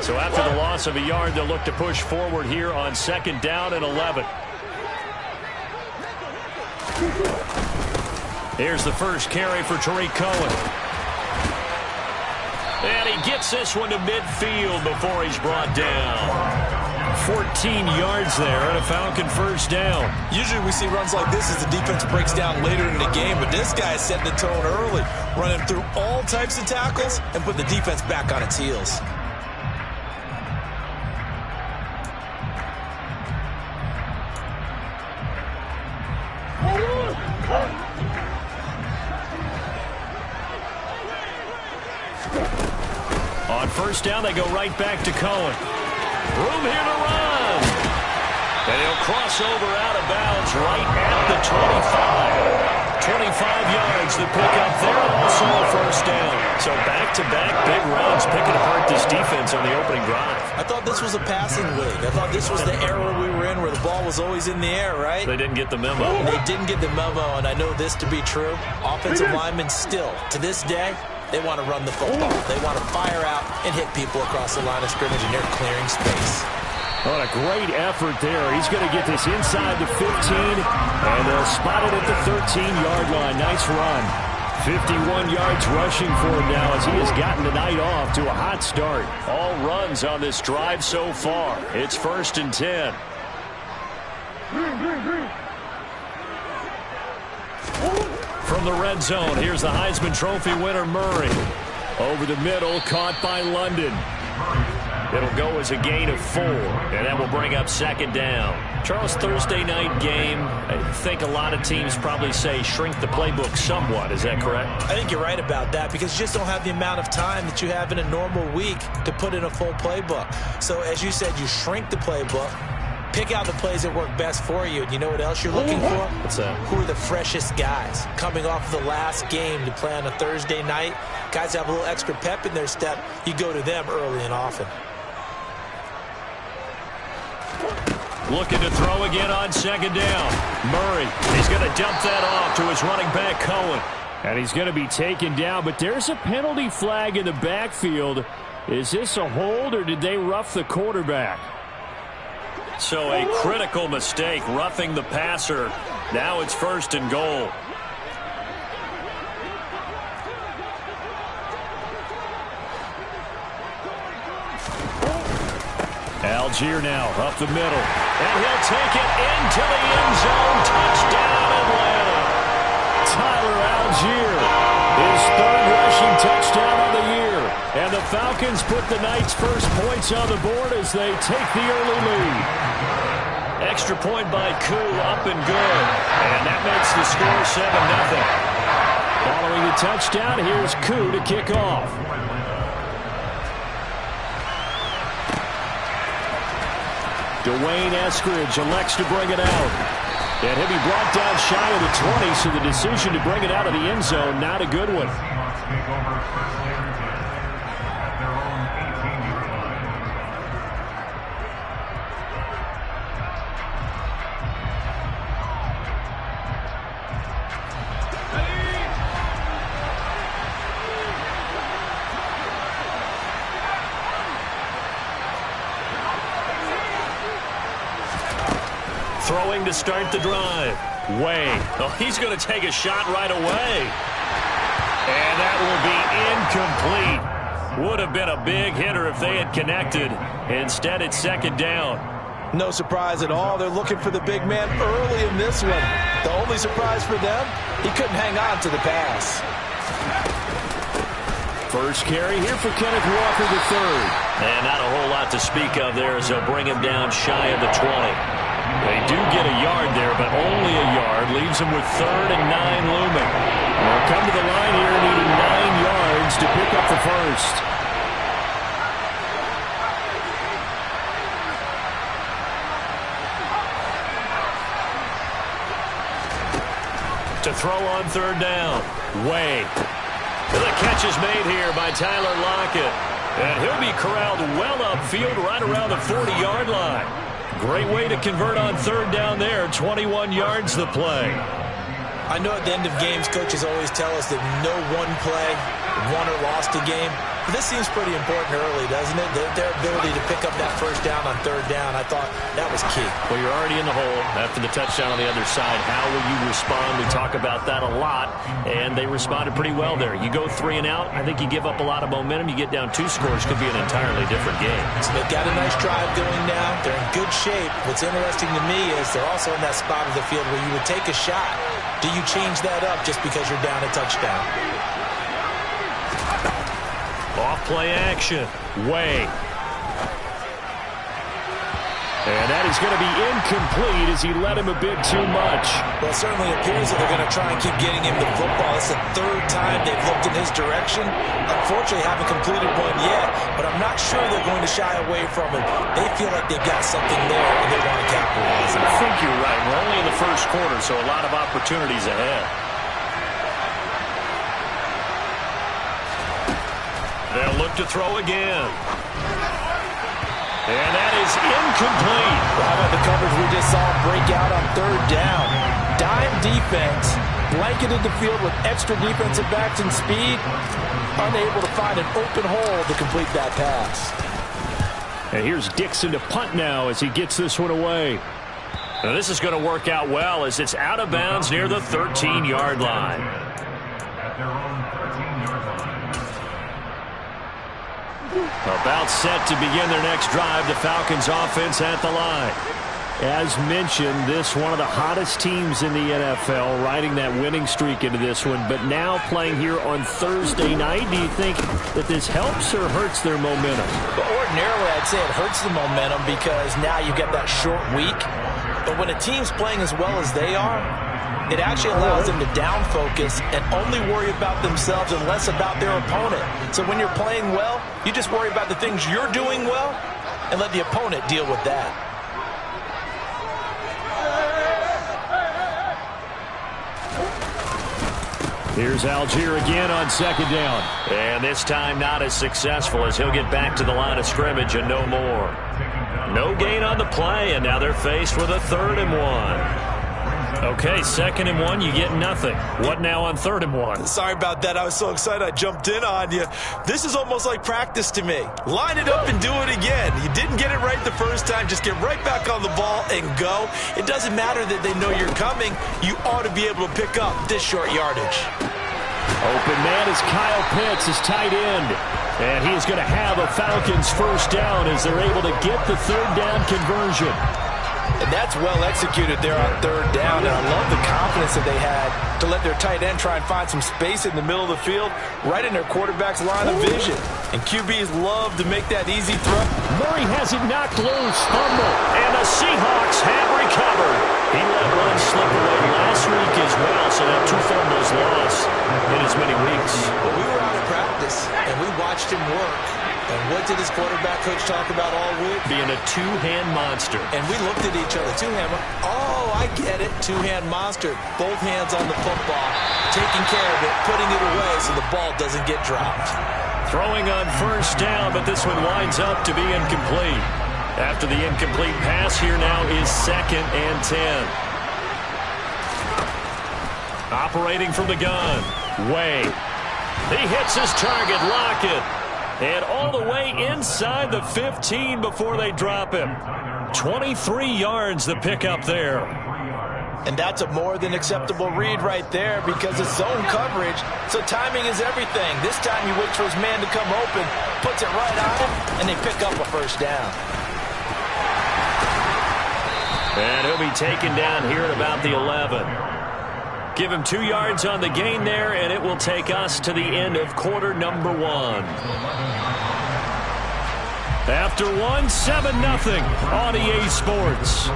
So after the loss of a yard, they'll look to push forward here on 2nd down and 11. Here's the first carry for Tariq Cohen. And he gets this one to midfield before he's brought down. 14 yards there and a Falcon first down. Usually we see runs like this as the defense breaks down later in the game, but this guy is setting the tone early, running through all types of tackles and put the defense back on its heels. On first down, they go right back to Cohen. Room here to run. And he'll cross over out of bounds right at the 25. 25 yards to pick up there, and also a first down. So back-to-back big runs picking apart this defense on the opening drive. I thought this was a passing league. I thought this was the era we were in where the ball was always in the air, right? They didn't get the memo. They didn't get the memo, and I know this to be true. Offensive linemen still, to this day, they want to run the football. They want to fire out and hit people across the line of scrimmage, and they're clearing space. What a great effort there. He's going to get this inside the 15, and they'll spot it at the 13-yard line. Nice run. 51 yards rushing for him now as he has gotten the night off to a hot start. All runs on this drive so far. It's 1st and 10. From the red zone, here's the Heisman Trophy winner, Murray. Over the middle, caught by London. It'll go as a gain of 4, and that will bring up 2nd down. Charles, Thursday night game, I think a lot of teams probably say shrink the playbook somewhat. Is that correct? I think you're right about that because you just don't have the amount of time that you have in a normal week to put in a full playbook. So as you said, you shrink the playbook, pick out the plays that work best for you. And you know what else you're looking for? What's that? Who are the freshest guys coming off the last game to play on a Thursday night? Guys have a little extra pep in their step. You go to them early and often. Looking to throw again on 2nd down. Murray, he's going to dump that off to his running back, Cohen. And he's going to be taken down, but there's a penalty flag in the backfield. Is this a hold, or did they rough the quarterback? So a critical mistake, roughing the passer. Now it's 1st and goal. Algier now up the middle, and he'll take it into the end zone. Touchdown, Atlanta. Tyler Algier, his 3rd rushing touchdown of the year. And the Falcons put the night's first points on the board as they take the early lead. Extra point by Koo, up and good. And that makes the score 7-0. Following the touchdown, here's Koo to kick off. Dwayne Eskridge elects to bring it out. And he'll be brought down shy of the 20, so the decision to bring it out of the end zone, not a good one. Throwing to start the drive. Way. Oh, he's going to take a shot right away. And that will be incomplete. Would have been a big hitter if they had connected. Instead, it's 2nd down. No surprise at all. They're looking for the big man early in this one. The only surprise for them, he couldn't hang on to the pass. First carry here for Kenneth Walker III. And not a whole lot to speak of there as they'll bring him down shy of the 20. They do get a yard there, but only a yard. Leaves them with 3rd and 9 looming. They'll come to the line here needing 9 yards to pick up the first. To throw on 3rd down. Way. The catch is made here by Tyler Lockett. And he'll be corralled well upfield right around the 40-yard line. Great way to convert on 3rd down there. 21 yards the play. I know at the end of games, coaches always tell us that no one play won or lost a game. But this seems pretty important early, doesn't it? Their ability to pick up that first down on third down, I thought that was key. Well, you're already in the hole after the touchdown on the other side. How will you respond? We talk about that a lot, and they responded pretty well there. You go 3 and out, I think you give up a lot of momentum. You get down 2 scores, could be an entirely different game. So they've got a nice drive going now. They're in good shape. What's interesting to me is they're also in that spot of the field where you would take a shot. Do you change that up just because you're down a touchdown? Off play action. Way. And that is going to be incomplete as he led him a bit too much. Well, it certainly appears that they're going to try and keep getting him the football. It's the 3rd time they've looked in his direction. Unfortunately, haven't completed one yet, but I'm not sure they're going to shy away from it. They feel like they've got something there, and they want to capitalize on it. I think you're right. We're only in the first quarter, so a lot of opportunities ahead. They'll look to throw again. And that is incomplete. Well, how about the coverage we just saw break out on 3rd down? Dime defense, blanketed the field with extra defensive backs and speed, unable to find an open hole to complete that pass. And here's Dixon to punt now as he gets this one away. Now this is going to work out well as it's out of bounds near the 13-yard line. About set to begin their next drive, the Falcons offense at the line. As mentioned, this one of the hottest teams in the NFL, riding that winning streak into this one, but now playing here on Thursday night. Do you think that this helps or hurts their momentum? But ordinarily, I'd say it hurts the momentum because now you get that short week. But when a team's playing as well as they are, it actually allows them to down focus and only worry about themselves and less about their opponent. So when you're playing well, you just worry about the things you're doing well and let the opponent deal with that. Here's Algier again on 2nd down. And this time not as successful as he'll get back to the line of scrimmage and no more. No gain on the play, and now they're faced with a 3rd and 1. Okay, 2nd and 1, you get nothing. What now on 3rd and 1? Sorry about that. I was so excited I jumped in on you. This is almost like practice to me. Line it up and do it again. You didn't get it right the first time. Just get right back on the ball and go. It doesn't matter that they know you're coming. You ought to be able to pick up this short yardage. Open man is Kyle Pitts, his tight end. And he's going to have a Falcons 1st down as they're able to get the 3rd down conversion. And that's well executed there on 3rd down. And I love the confidence that they had to let their tight end try and find some space in the middle of the field, right in their quarterback's line of vision. And QBs love to make that easy throw. Murray has it knocked loose. Fumble. And the Seahawks have recovered. He let one slip away last week as well, so that 2 fumbles lost in as many weeks. Well, we were out of practice, and we watched him work. And what did his quarterback coach talk about all week? Being a 2-hand monster. And we looked at each other. 2-hand. Oh, I get it. 2-hand monster. Both hands on the football. Taking care of it. Putting it away so the ball doesn't get dropped. Throwing on 1st down, but this one winds up to be incomplete. After the incomplete pass, here now is 2nd and 10. Operating from the gun. Way. He hits his target. Lockett. And all the way inside the 15 before they drop him. 23 yards the pickup there. And that's a more than acceptable read right there because it's zone coverage, so timing is everything. This time he waits for his man to come open, puts it right on him, and they pick up a 1st down. And he'll be taken down here at about the 11. Give him 2 yards on the gain there, and it will take us to the end of quarter number 1. After 1, 7-0 on EA Sports.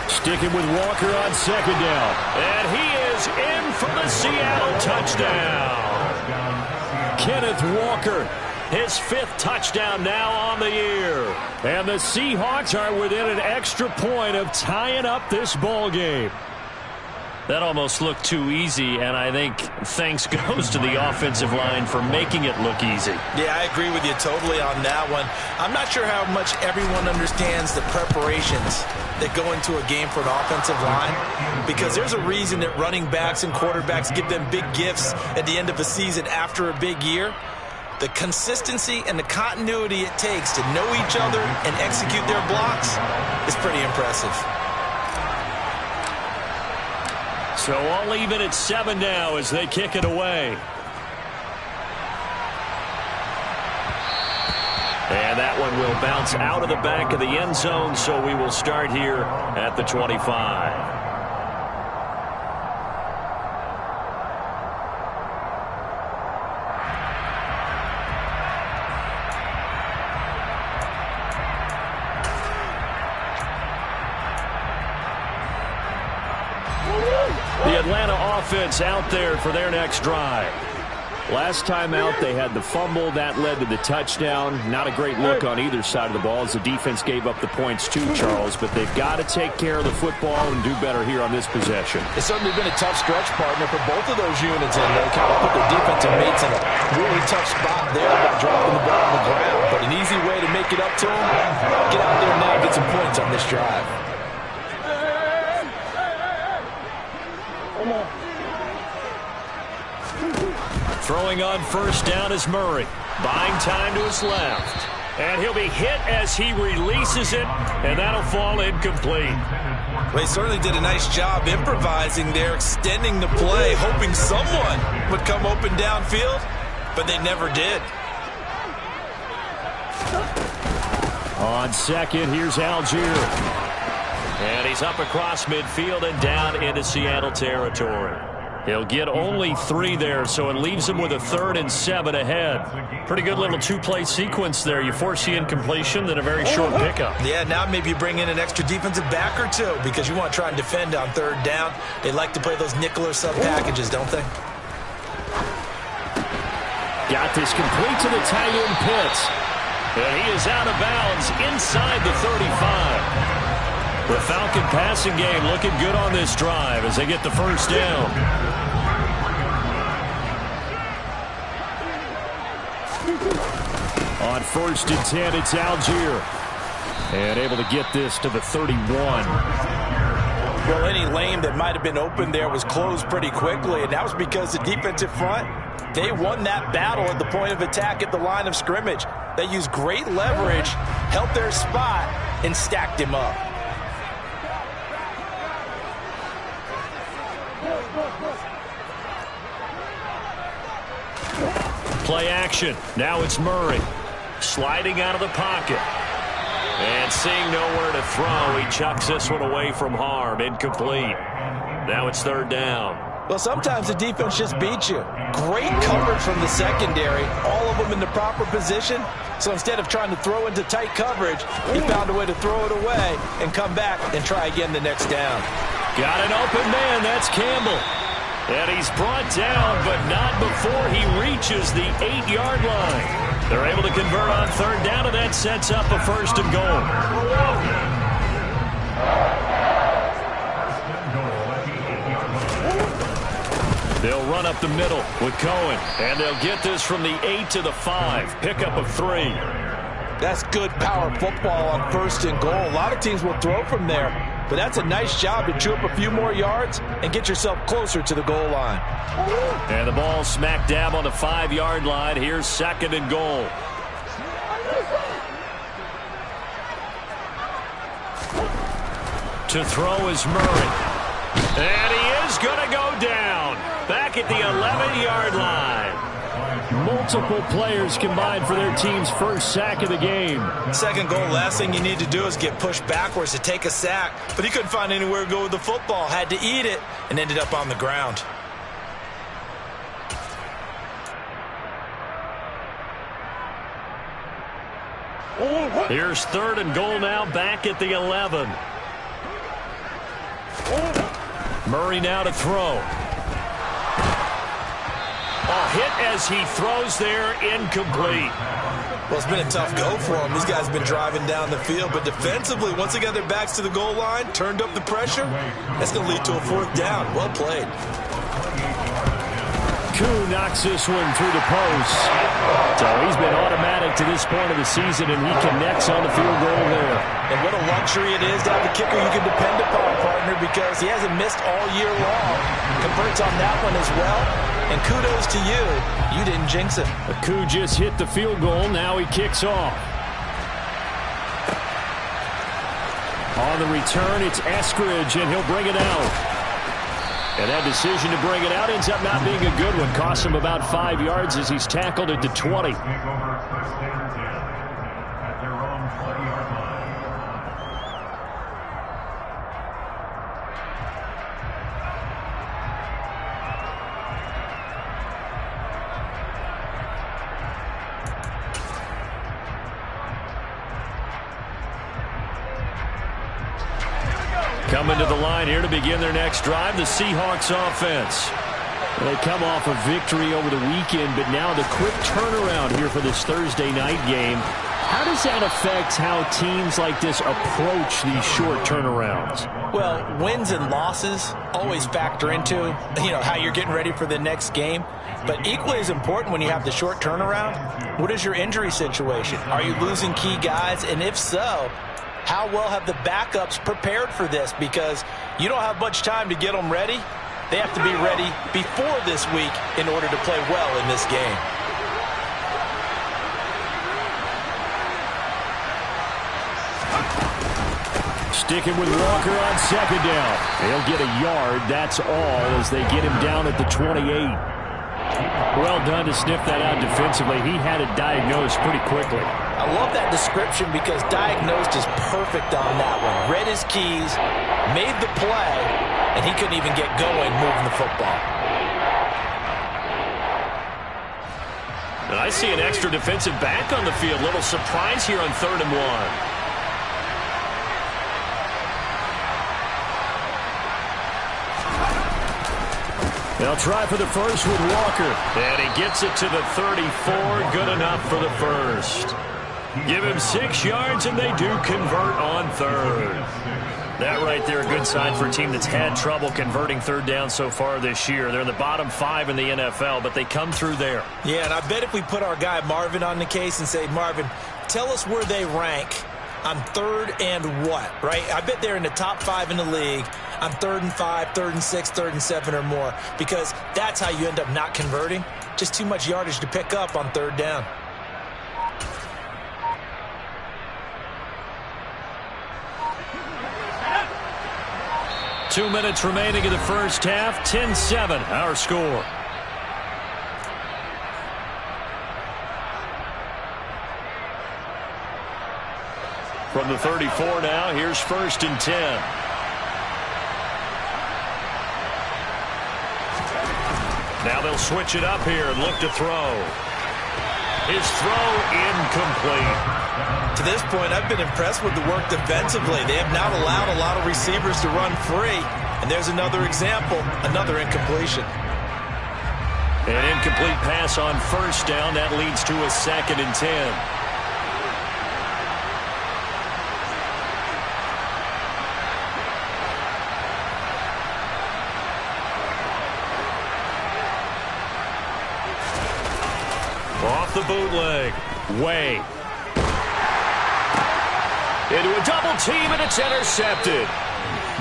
Sticking with Walker on 2nd down. And he is in for the Seattle touchdown. Kenneth Walker His 5th touchdown now on the year. And the Seahawks are within an extra point of tying up this ball game. That almost looked too easy, and I think thanks goes to the offensive line for making it look easy. Yeah, I agree with you totally on that one. I'm not sure how much everyone understands the preparations that go into a game for an offensive line, because there's a reason that running backs and quarterbacks give them big gifts at the end of a season after a big year. The consistency and the continuity it takes to know each other and execute their blocks is pretty impressive. So all even at 7 now as they kick it away. And that one will bounce out of the back of the end zone, so we will start here at the 25. The Atlanta offense out there for their next drive. Last time out, they had the fumble. That led to the touchdown. Not a great look on either side of the ball as the defense gave up the points too, Charles. But they've got to take care of the football and do better here on this possession. It's certainly been a tough stretch, partner, for both of those units. And they kind of put their defensive mates in a really tough spot there by dropping the ball on the ground. But an easy way to make it up to them, get out there now and get some points on this drive. Throwing on first down is Murray. Buying time to his left. And he'll be hit as he releases it, and that'll fall incomplete. Well, he certainly did a nice job improvising there, extending the play, hoping someone would come open downfield, but they never did. On second, here's Algier. And he's up across midfield and down into Seattle territory. He'll get only 3 there, so it leaves him with a 3rd and 7 ahead. Pretty good little 2-play sequence there. You force the incompletion, then a very short pickup. Yeah, now maybe you bring in an extra defensive back or two because you want to try and defend on 3rd down. They like to play those nickel or sub packages, don't they? Got this complete to the tight end Pitts. And he is out of bounds inside the 35. The Falcon passing game looking good on this drive as they get the first down. On 1st and 10, it's Algier. And able to get this to the 31. Well, any lane that might have been open there was closed pretty quickly, and that was because the defensive front, they won that battle at the point of attack at the line of scrimmage. They used great leverage, held their spot, and stacked him up. Play action. Now it's Murray. Sliding out of the pocket. And seeing nowhere to throw, he chucks this one away from harm. Incomplete. Now it's 3rd down. Well, sometimes the defense just beats you. Great coverage from the secondary. All of them in the proper position. So instead of trying to throw into tight coverage, he found a way to throw it away and come back and try again the next down. Got an open man. That's Campbell. And he's brought down, but not before he reaches the 8-yard line. They're able to convert on 3rd down, and that sets up a 1st and goal. They'll run up the middle with Cohen, and they'll get this from the 8 to the 5. Pickup of 3. That's good power football on 1st and goal. A lot of teams will throw from there, but that's a nice job to chew up a few more yards and get yourself closer to the goal line. And the ball smack dab on the 5-yard line. Here's 2nd and goal. To throw is Murray. And he is going to go down. Back at the 11-yard line. Multiple players combined for their team's first sack of the game. 2nd goal, last thing you need to do is get pushed backwards to take a sack. But he couldn't find anywhere to go with the football. Had to eat it and ended up on the ground. Here's 3rd and goal now, back at the 11. Murray now to throw. A hit as he throws there, incomplete. Well, it's been a tough go for them. These guys have been driving down the field, but defensively, once they got their backs to the goal line, turned up the pressure, that's going to lead to a 4th down. Well played. Koo knocks this one through the post. So he's been automatic to this point of the season, and he connects on the field goal there. And what a luxury it is to have a kicker you can depend upon, partner, because he hasn't missed all year long. Converts on that one as well. And kudos to you. You didn't jinx it. Koo just hit the field goal. Now he kicks off. On the return, it's Eskridge, and he'll bring it out. And that decision to bring it out ends up not being a good one. Costs him about 5 yards as he's tackled at the 20. Coming to the line here to begin their next drive, the Seahawks offense. They come off a victory over the weekend, but now the quick turnaround here for this Thursday night game. How does that affect how teams like this approach these short turnarounds? Well, wins and losses always factor into, how you're getting ready for the next game. But equally as important when you have the short turnaround, what is your injury situation? Are you losing key guys? And if so, how well have the backups prepared for this? Because you don't have much time to get them ready. They have to be ready before this week in order to play well in this game. Sticking with Walker on 2nd down. They'll get a yard, that's all, as they get him down at the 28. Well done to sniff that out defensively. He had it diagnosed pretty quickly. I love that description because diagnosed is perfect on that one. Read his keys, made the play, and he couldn't even get going moving the football. And I see an extra defensive back on the field. Little surprise here on 3rd and 1. They'll try for the first with Walker. And he gets it to the 34. Good enough for the first. Give him 6 yards, and they do convert on 3rd. That right there, a good sign for a team that's had trouble converting 3rd down so far this year. They're in the bottom 5 in the NFL, but they come through there. Yeah, and I bet if we put our guy Marvin on the case and say, Marvin, tell us where they rank on 3rd and what, right? I bet they're in the top 5 in the league on 3rd and 5, 3rd and 6, 3rd and 7 or more, because that's how you end up not converting. Just too much yardage to pick up on 3rd down. Two minutes remaining in the first half. 10-7, our score. From the 34 now, here's 1st and 10. Now they'll switch it up here and look to throw. His throw incomplete. To this point, I've been impressed with the work defensively. They have not allowed a lot of receivers to run free. And there's another example, another incompletion. An incomplete pass on 1st down. That leads to a 2nd and 10. Off the bootleg. Way. Into a double team, and it's intercepted.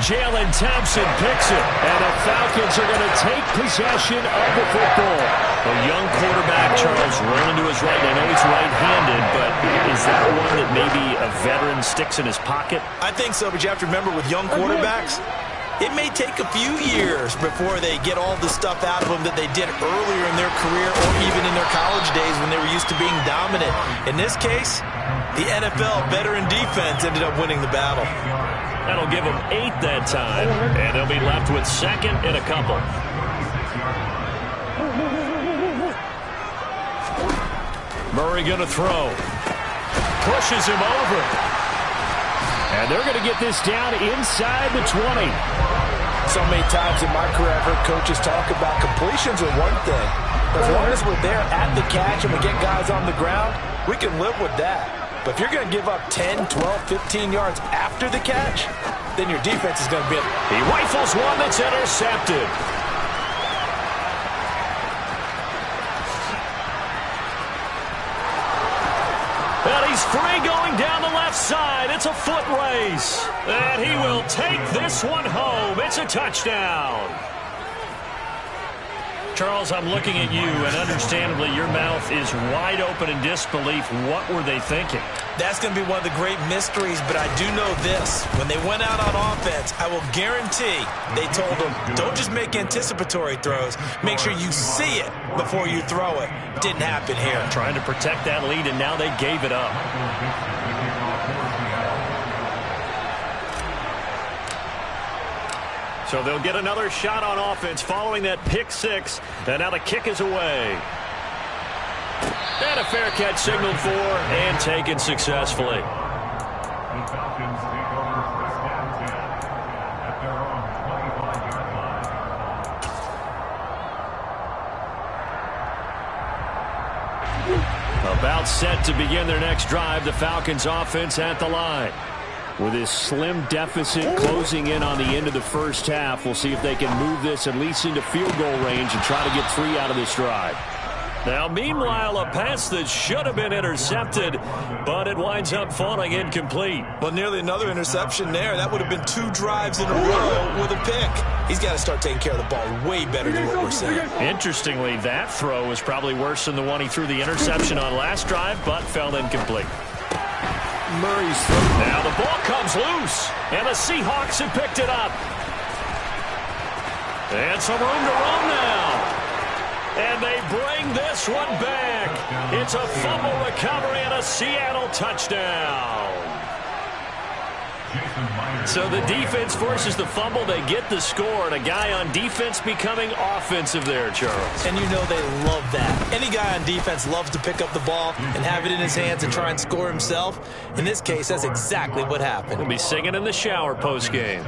Jalen Thompson picks it, and the Falcons are going to take possession of the football. A young quarterback, Charles, rolling to his right. I know he's right-handed, but is that one that maybe a veteran sticks in his pocket? I think so, but you have to remember with young quarterbacks, it may take a few years before they get all the stuff out of them that they did earlier in their career or even in their college days when they were used to being dominant. In this case, the NFL veteran defense ended up winning the battle. That'll give them 8 that time, and they'll be left with 2nd and a couple. Murray going to throw. Pushes him over. And they're going to get this down inside the 20. So many times in my career I've heard coaches talk about completions are one thing, As long as we're there at the catch and we get guys on the ground, we can live with that. But if you're going to give up 10, 12, 15 yards after the catch, then your defense is going to be... He rifles one that's intercepted. And he's free going down the left side. It's a foot race. And he will take this one home. It's a touchdown. Charles, I'm looking at you, and understandably your mouth is wide open in disbelief. What were they thinking? That's going to be one of the great mysteries, but I do know this. When they went out on offense, I will guarantee they told them, don't just make anticipatory throws. Make sure you see it before you throw it. Didn't happen here. Trying to protect that lead, and now they gave it up. So they'll get another shot on offense following that pick six. And now the kick is away. And a fair catch signaled for and taken successfully. About set to begin their next drive, the Falcons offense at the line. With this slim deficit closing in on the end of the first half, we'll see if they can move this at least into field goal range and try to get 3 out of this drive. Now, meanwhile, a pass that should have been intercepted, but it winds up falling incomplete. Well, nearly another interception there. That would have been 2 drives in a row with a pick. He's got to start taking care of the ball way better than what we're seeing. Interestingly, that throw was probably worse than the one he threw the interception on last drive, but fell incomplete. Murray's throw. Now the ball comes loose, and the Seahawks have picked it up. And some room to run now. And they bring this one back. It's a fumble recovery and a Seattle touchdown. So the defense forces the fumble. They get the score, and a guy on defense becoming offensive there, Charles. And you know they love that. Any guy on defense loves to pick up the ball and have it in his hands and try and score himself. In this case, that's exactly what happened. He'll be singing in the shower postgame.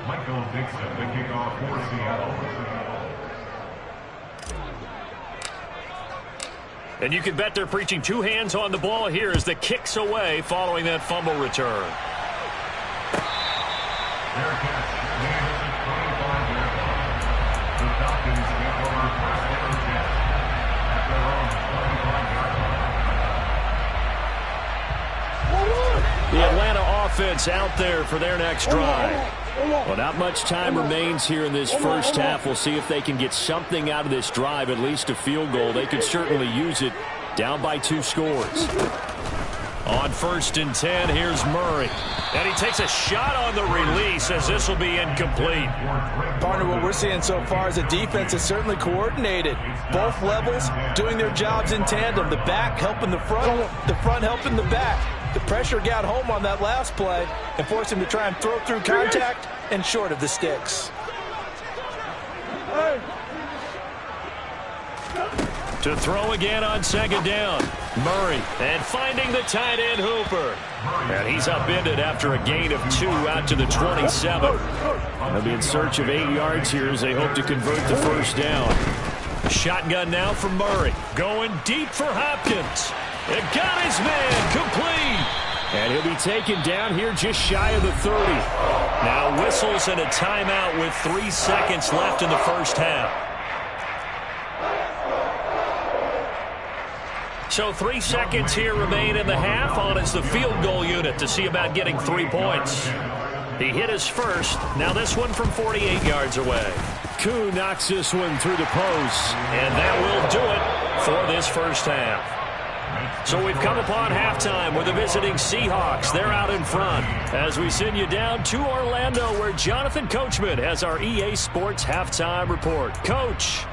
Michael Dixon, the kickoff for Seattle. And you can bet they're preaching 2 hands on the ball here as the kick's away following that fumble return. Their catch, the 25-yard line. The Falcons get over first and 10 at their own 25-yard line. The Atlanta offense out there for their next drive. Well, not much time remains here in this first half. We'll see if they can get something out of this drive, at least a field goal. They could certainly use it, down by 2 scores. On 1st and 10, here's Murray. And he takes a shot on the release as this will be incomplete. Partner, what we're seeing so far is the defense is certainly coordinated. Both levels doing their jobs in tandem. The back helping the front helping the back. The pressure got home on that last play and forced him to try and throw through contact and short of the sticks. To throw again on 2nd down. Murray, and finding the tight end Hooper. And he's upended after a gain of 2 out to the 27. They'll be in search of 8 yards here as they hope to convert the first down. Shotgun now from Murray. Going deep for Hopkins. It got his man complete. And he'll be taken down here just shy of the 30. Now whistles and a timeout with 3 seconds left in the first half. So 3 seconds here remain in the half on as the field goal unit to see about getting 3 points. He hit his first. Now this one from 48 yards away. Koo knocks this one through the post. And that will do it for this first half. So we've come upon halftime with the visiting Seahawks. They're out in front as we send you down to Orlando where Jonathan Coachman has our EA Sports halftime report. Coach.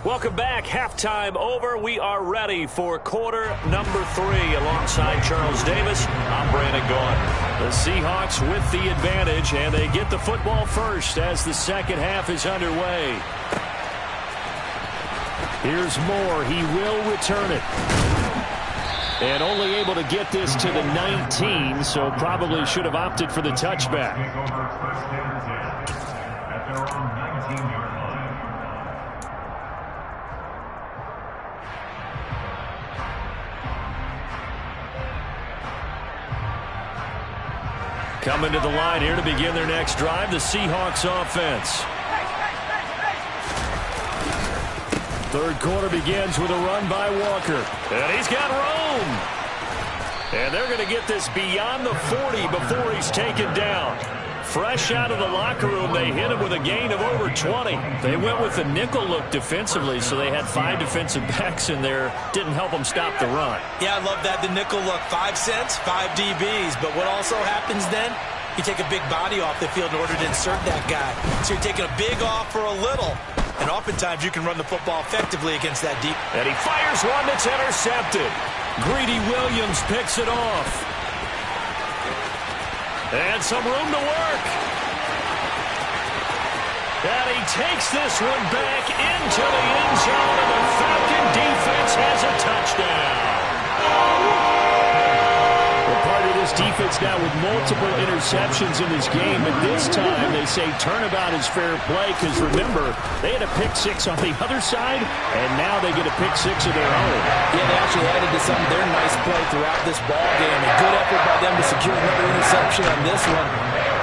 Welcome back. Halftime over. We are ready for quarter number 3 alongside Charles Davis. I'm Brandon Gaughan. The Seahawks with the advantage, and they get the football first as the second half is underway. Here's Moore. He will return it. And only able to get this to the 19, so probably should have opted for the touchback. At their own 19-yard line. Coming to the line here to begin their next drive, the Seahawks offense. Third quarter begins with a run by Walker. And he's got room. And they're going to get this beyond the 40 before he's taken down. Fresh out of the locker room, they hit him with a gain of over 20. They went with the nickel look defensively, so they had 5 defensive backs in there. Didn't help them stop the run. Yeah, I love that, the nickel look. 5 cents, 5 DBs. But what also happens then? You take a big body off the field in order to insert that guy. So you're taking a big off for a little. And oftentimes you can run the football effectively against that deep. And he fires one that's intercepted. Greedy Williams picks it off. And some room to work. And he takes this one back into the end zone, and the Falcon defense has a touchdown. Well, part of this defense now with multiple interceptions in this game, but this time they say turnabout is fair play because, remember, they had a pick 6 on the other side, and now they get a pick 6 of their own. Yeah, they actually added to some of their nice play throughout this ball game. A good effort by them to secure another interception on this one.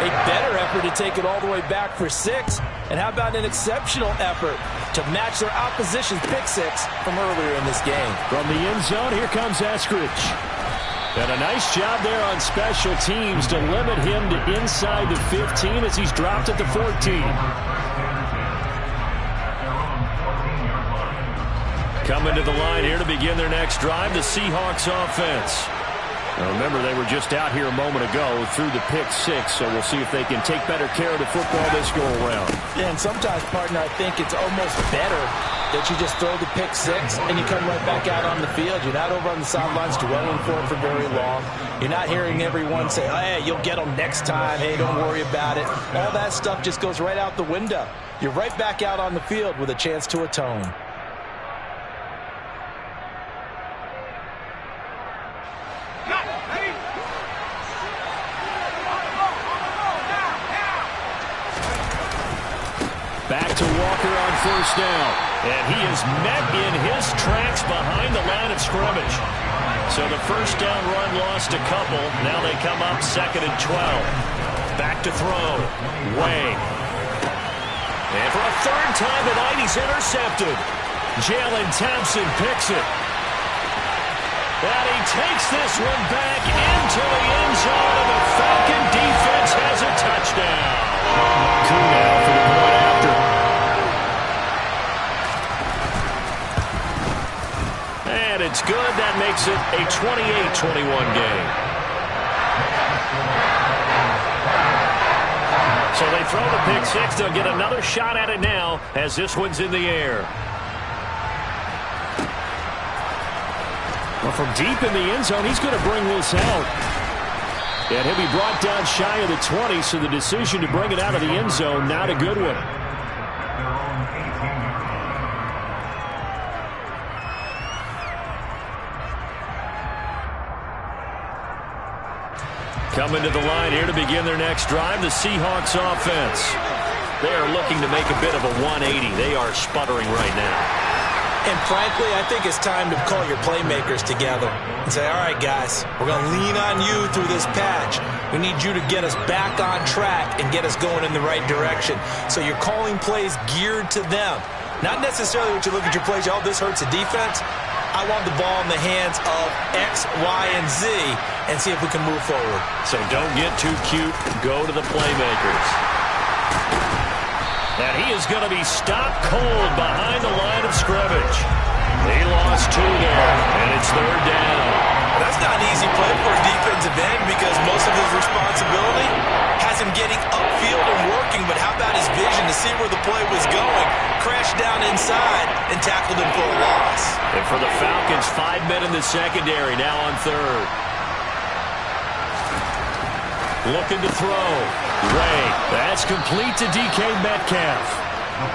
A better effort to take it all the way back for 6. And how about an exceptional effort to match their opposition's pick 6 from earlier in this game? From the end zone, here comes Eskridge. And a nice job there on special teams to limit him to inside the 15 as he's dropped at the 14. Coming to the line here to begin their next drive, the Seahawks offense. Now remember, they were just out here a moment ago through the pick 6, so we'll see if they can take better care of the football this go-around. Yeah, and sometimes, partner, I think it's almost better that you just throw the pick 6 and you come right back out on the field. You're not over on the sidelines dwelling for it for very long. You're not hearing everyone say, oh, hey, you'll get them next time. Hey, don't worry about it. All that stuff just goes right out the window. You're right back out on the field with a chance to atone. Back to Walker on first down. And he is met in his tracks behind the line of scrimmage. So the first down run lost a couple. Now they come up 2nd and 12. Back to throw. Way. And for a third time tonight, he's intercepted. Jalen Thompson picks it. And he takes this one back into the end zone, and the Falcon defense has a touchdown. 2 now for the point after. And it's good. That makes it a 28-21 game. So they throw the pick 6. They'll get another shot at it now as this one's in the air. Well, from deep in the end zone, he's going to bring this out. And he'll be brought down shy of the 20, so the decision to bring it out of the end zone, not a good one. Coming to the line here to begin their next drive, the Seahawks offense. They are looking to make a bit of a 180. They are sputtering right now. And frankly, I think it's time to call your playmakers together and say, all right, guys, we're going to lean on you through this patch. We need you to get us back on track and get us going in the right direction. So you're calling plays geared to them. Not necessarily what you look at your plays, oh, this hurts the defense. I want the ball in the hands of X, Y, and Z and see if we can move forward. So don't get too cute. Go to the playmakers. And he is going to be stopped cold behind the line of scrimmage. He lost 2 there, and it's 3rd down. That's not an easy play for a defensive end because most of his responsibility has him getting upfield and working, but how about his vision to see where the play was going, crashed down inside, and tackled him for a loss. And for the Falcons, 5 men in the secondary, now on 3rd. Looking to throw. Ray, that's complete to DK Metcalf.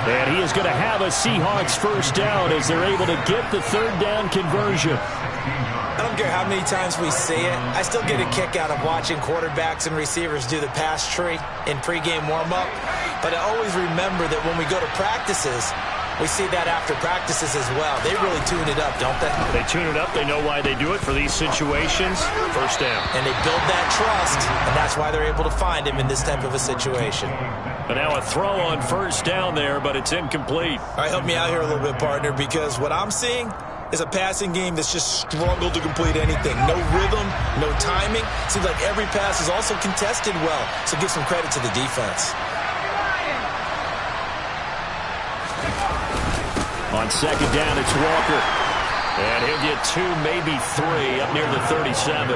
And he is going to have a Seahawks first down as they're able to get the 3rd down conversion. I don't don't care how many times we see it, I still get a kick out of watching quarterbacks and receivers do the pass tree in pregame warm-up. But I always remember that when we go to practices, we see that after practices as well. They really tune it up, don't they? They tune it up. They know why they do it for these situations. First down. And they build that trust, and that's why they're able to find him in this type of a situation. But now a throw on first down there, but it's incomplete. All right, help me out here a little bit, partner, because what I'm seeing is a passing game that's just struggled to complete anything. No rhythm, no timing. Seems like every pass is also contested well, so give some credit to the defense. On second down, it's Walker. And he'll get 2, maybe 3, up near the 37.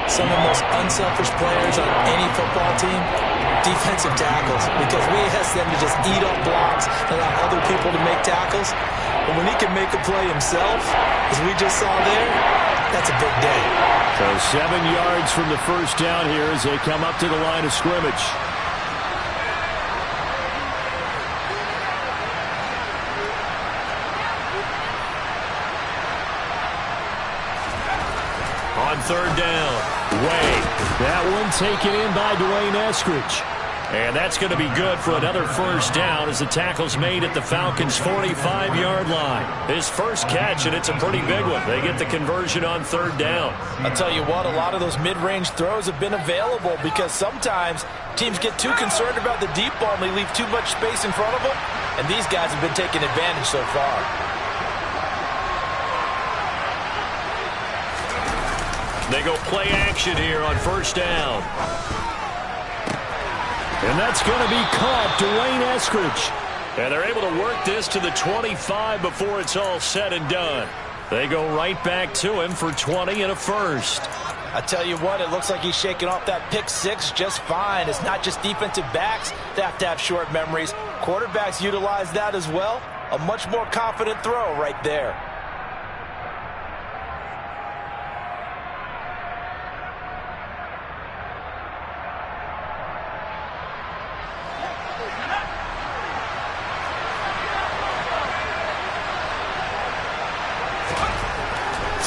Some of the most unselfish players on any football team, defensive tackles, because we ask them to just eat up blocks and allow other people to make tackles. But when he can make a play himself, as we just saw there, that's a big day. So 7 yards from the first down here as they come up to the line of scrimmage. On third down, Way. That one taken in by Dwayne Eskridge. And that's going to be good for another first down as the tackle's made at the Falcons' 45-yard line. His first catch, and it's a pretty big one. They get the conversion on third down. I'll tell you what, a lot of those mid-range throws have been available because sometimes teams get too concerned about the deep ball and they leave too much space in front of them, and these guys have been taking advantage so far. They go play action here on first down. And that's going to be caught, Dwayne Eskridge. And they're able to work this to the 25 before it's all said and done. They go right back to him for 20 and a first. I tell you what, it looks like he's shaking off that pick six just fine. It's not just defensive backs that have to have short memories. Quarterbacks utilize that as well. A much more confident throw right there.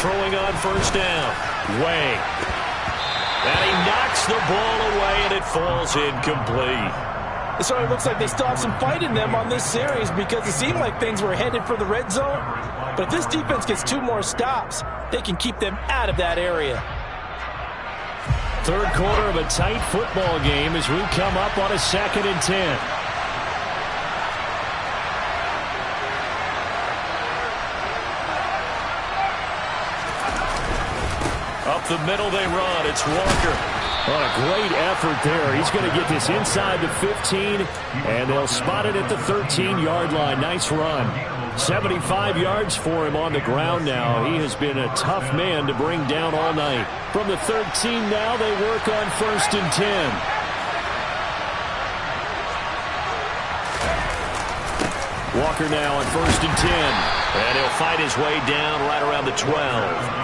Throwing on first down, Way. And he knocks the ball away, and it falls incomplete. So it looks like they still have some fight in them on this series because it seemed like things were headed for the red zone. But if this defense gets 2 more stops, they can keep them out of that area. Third quarter of a tight football game as we come up on a 2nd and 10. Up the middle they run. It's Walker. Oh, a great effort there. He's going to get this inside the 15, and they'll spot it at the 13-yard line. Nice run. 75 yards for him on the ground now. He has been a tough man to bring down all night. From the 13 now, they work on 1st and 10. Walker now on 1st and 10. And he'll fight his way down right around the 12.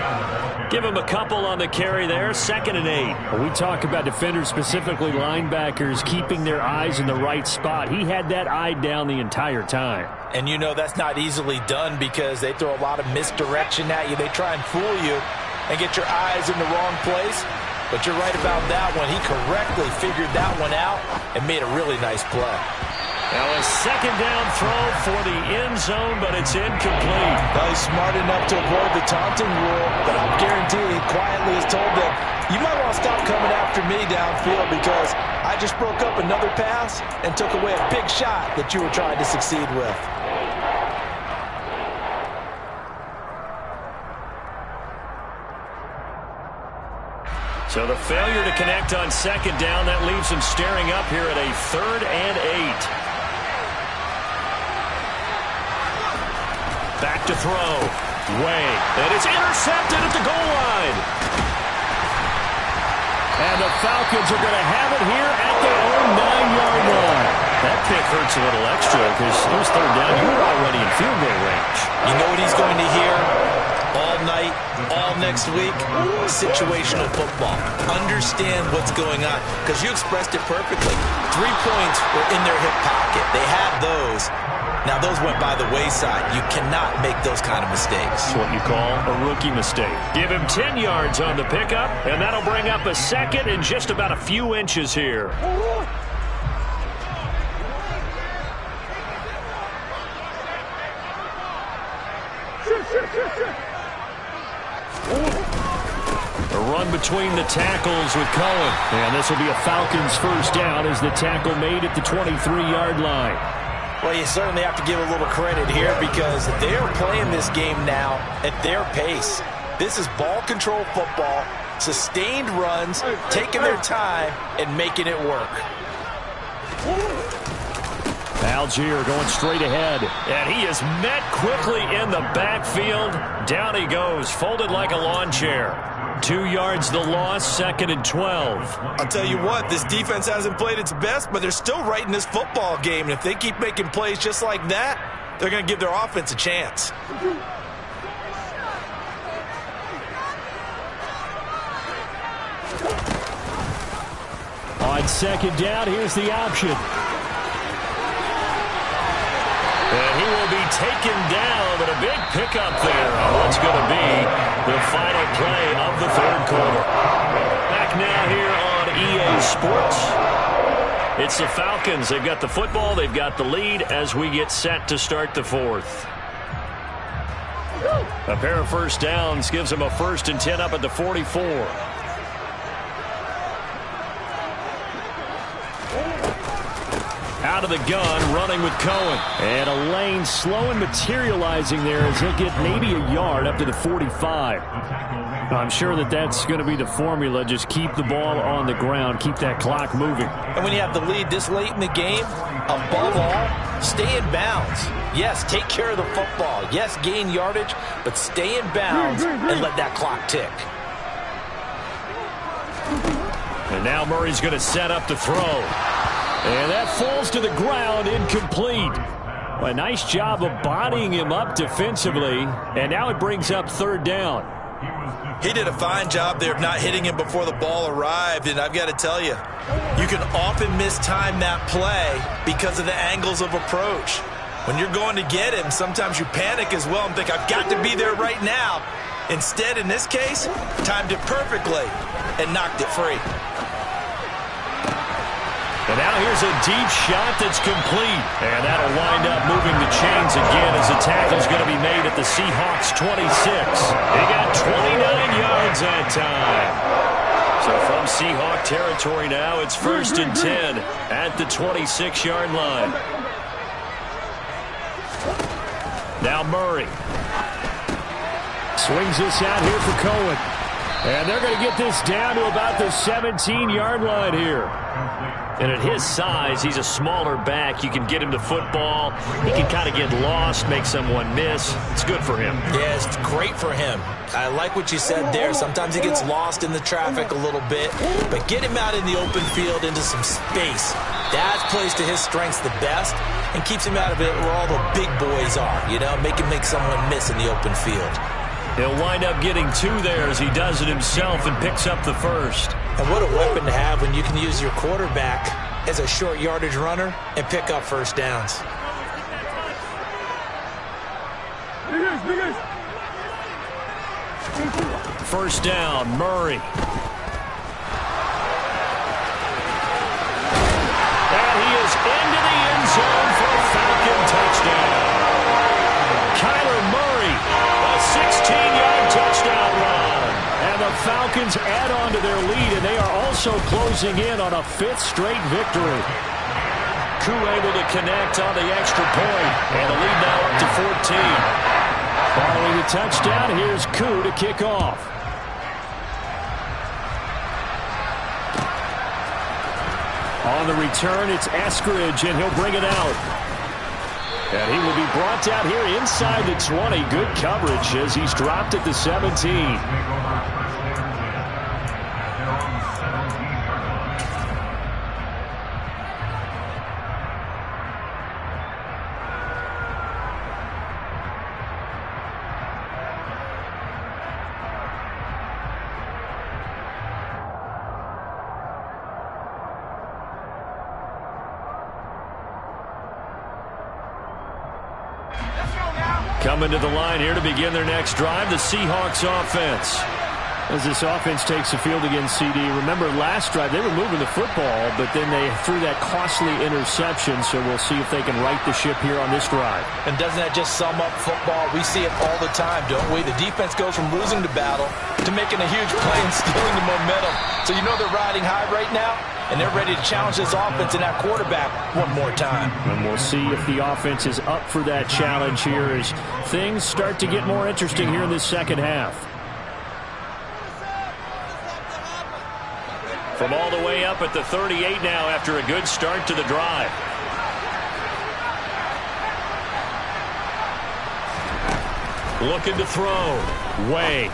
Give him a couple on the carry there. 2nd and 8. When we talk about defenders, specifically linebackers, keeping their eyes in the right spot, he had that eye down the entire time. And you know that's not easily done because they throw a lot of misdirection at you. They try and fool you and get your eyes in the wrong place. But you're right about that one. He correctly figured that one out and made a really nice play. Now a 2nd down throw for the end zone, but it's incomplete. Well, he's smart enough to avoid the taunting rule, but I guarantee he quietly has told them, you might want to stop coming after me downfield because I just broke up another pass and took away a big shot that you were trying to succeed with. So the failure to connect on 2nd down, that leaves him staring up here at a 3rd and 8. Back to throw. Way. And it's intercepted at the goal line. And the Falcons are going to have it here at their own 9-yard line. That pick hurts a little extra because it was 3rd down. You were already in field goal range. You know what he's going to hear all night, all next week? Situational football. Understand what's going on because you expressed it perfectly. 3 points were in their hip pocket. They had those. Now, those went by the wayside. You cannot make those kind of mistakes. That's what you call a rookie mistake. Give him 10 yards on the pickup, and that'll bring up a second in just about a few inches here. A run between the tackles with Cohen. And this will be a Falcons first down as the tackle made at the 23-yard line. Well, you certainly have to give a little credit here because they're playing this game now at their pace. This is ball control football, sustained runs, taking their time, and making it work. Algier going straight ahead, and he is met quickly in the backfield. Down he goes, folded like a lawn chair. 2 yards the loss, 2nd and 12. I'll tell you what, this defense hasn't played its best, but they're still right in this football game. And if they keep making plays just like that, they're going to give their offense a chance. On 2nd down, here's the option. And he will be taken down, but a big pickup there on what's going to be the final play of the 3rd quarter. Back now here on EA Sports. It's the Falcons. They've got the football. They've got the lead as we get set to start the 4th. A pair of first downs gives them a 1st and 10 up at the 44. Out of the gun, running with Cohen. And a lane slow and materializing there as he'll get maybe a yard up to the 45. I'm sure that's going to be the formula. Just keep the ball on the ground. Keep that clock moving. And when you have the lead this late in the game, above all, stay in bounds. Yes, take care of the football. Yes, gain yardage, but stay in bounds and let that clock tick. And now Murray's going to set up to throw. And that falls to the ground, incomplete. A nice job of bodying him up defensively. And now it brings up 3rd down. He did a fine job there of not hitting him before the ball arrived. And I've got to tell you, you can often mistime that play because of the angles of approach. When you're going to get him, sometimes you panic as well and think, I've got to be there right now. Instead, in this case, timed it perfectly and knocked it free. And now here's a deep shot that's complete. And that'll wind up moving the chains again as the tackle's going to be made at the Seahawks 26. They got 29 yards that time. So from Seahawk territory now, it's 1st and 10 at the 26-yard line. Now Murray. Swings this out here for Cohen. And they're going to get this down to about the 17-yard line here. And at his size, he's a smaller back. You can get him to football. He can kind of get lost, make someone miss. It's good for him. Yeah, it's great for him. I like what you said there. Sometimes he gets lost in the traffic a little bit. But get him out in the open field into some space. That plays to his strengths the best and keeps him out of it where all the big boys are. You know, make him make someone miss in the open field. He'll wind up getting 2 there as he does it himself and picks up the 1st. And what a weapon to have when you can use your quarterback as a short yardage runner and pick up first downs. First down, Murray. And he is into the end zone for a Falcon touchdown. Kyler Murray, a 16-yard touchdown run. And the Falcons add on to their lead, and they are also closing in on a 5th straight victory. Koo able to connect on the extra point, and the lead now up to 14. Following the touchdown, here's Koo to kick off. On the return, it's Eskridge, and he'll bring it out. And he will be brought down here inside the 20. Good coverage as he's dropped at the 17. Coming to the line here to begin their next drive, the Seahawks offense. As this offense takes the field against CD, remember last drive they were moving the football, but then they threw that costly interception, so we'll see if they can right the ship here on this drive. And doesn't that just sum up football? We see it all the time, don't we? The defense goes from losing the battle to making a huge play and stealing the momentum. So you know they're riding high right now, and they're ready to challenge this offense and that quarterback one more time. And we'll see if the offense is up for that challenge here as things start to get more interesting here in this second half. From all the way up at the 38 now after a good start to the drive. Looking to throw. Way.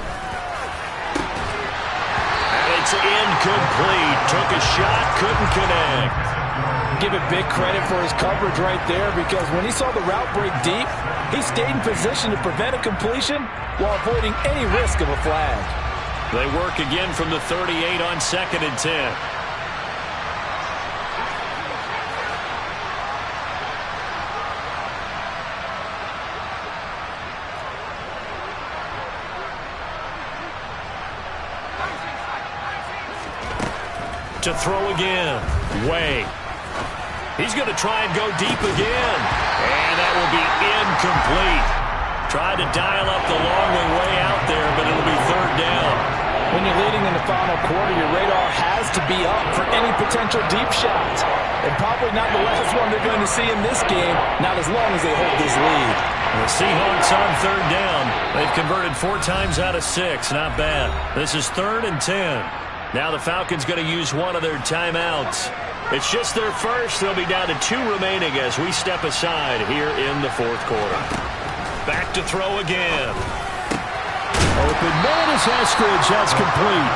And it's incomplete. Took a shot, couldn't connect. Give it big credit for his coverage right there, because when he saw the route break deep, he stayed in position to prevent a completion while avoiding any risk of a flag. They work again from the 38 on 2nd and 10. To throw again. Way. He's going to try and go deep again. And that will be incomplete. Tried to dial up the long way out there, but it'll be 3rd down. When you're leading in the final quarter, your radar has to be up for any potential deep shots. And probably not the last one they're going to see in this game, not as long as they hold this lead. The Seahawks on 3rd down. They've converted 4 times out of 6. Not bad. This is 3rd and 10. Now the Falcons going to use one of their timeouts. It's just their first. They'll be down to 2 remaining as we step aside here in the 4th quarter. Back to throw again. Open man is Eskridge. That's complete.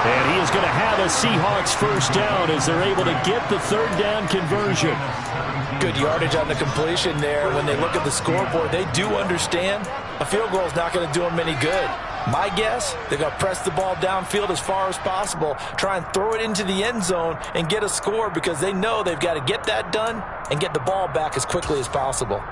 And he is going to have a Seahawks first down as they're able to get the 3rd down conversion. Good yardage on the completion there. When they look at the scoreboard, they do understand a field goal is not going to do them any good. My guess, they're going to press the ball downfield as far as possible, try and throw it into the end zone and get a score, because they know they've got to get that done and get the ball back as quickly as possible.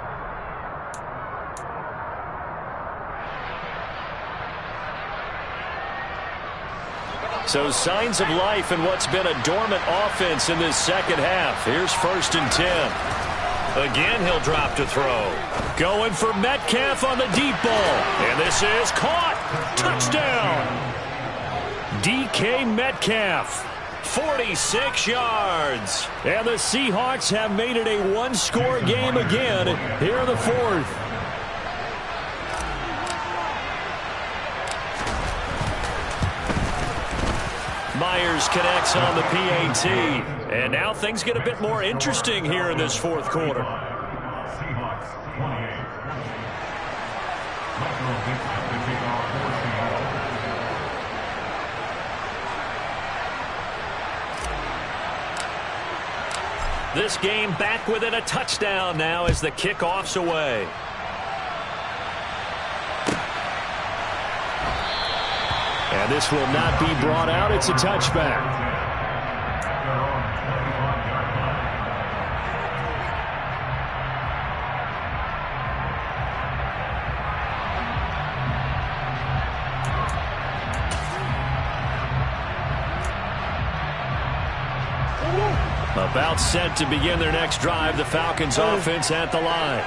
So signs of life in what's been a dormant offense in this second half. Here's 1st and 10. Again, he'll drop to throw. Going for Metcalf on the deep ball. And this is caught. Touchdown. DK Metcalf. 46 yards. And the Seahawks have made it a 1-score game again here in the 4th. Myers connects on the PAT. And now things get a bit more interesting here in this 4th quarter. Seahawks 28. Buffalo gets up to take off 14. This game back within a touchdown now as the kickoff's away. And this will not be brought out. It's a touchback. About set to begin their next drive, the Falcons offense at the line.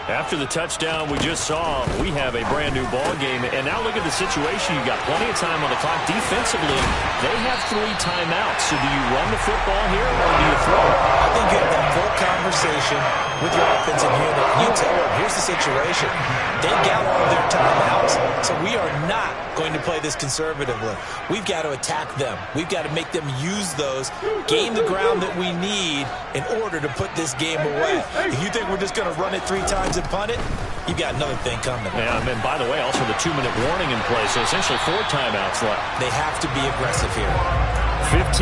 After the touchdown we just saw, we have a brand-new ball game. And now look at the situation. You've got plenty of time on the clock. Defensively, they have 3 timeouts. So do you run the football here or do you throw? I think you have that full conversation with your offensive unit. You tell them, here's the situation. They've got all of their timeouts, so we are not going to play this conservatively. We've got to attack them. We've got to make them use those, gain the ground that we need in order to put this game away. If you think we're just going to run it 3 times and punt it, you've got another thing coming. Yeah, and by the way, also the 2-minute warning in play, so essentially 4 timeouts left. They have to be aggressive here. 15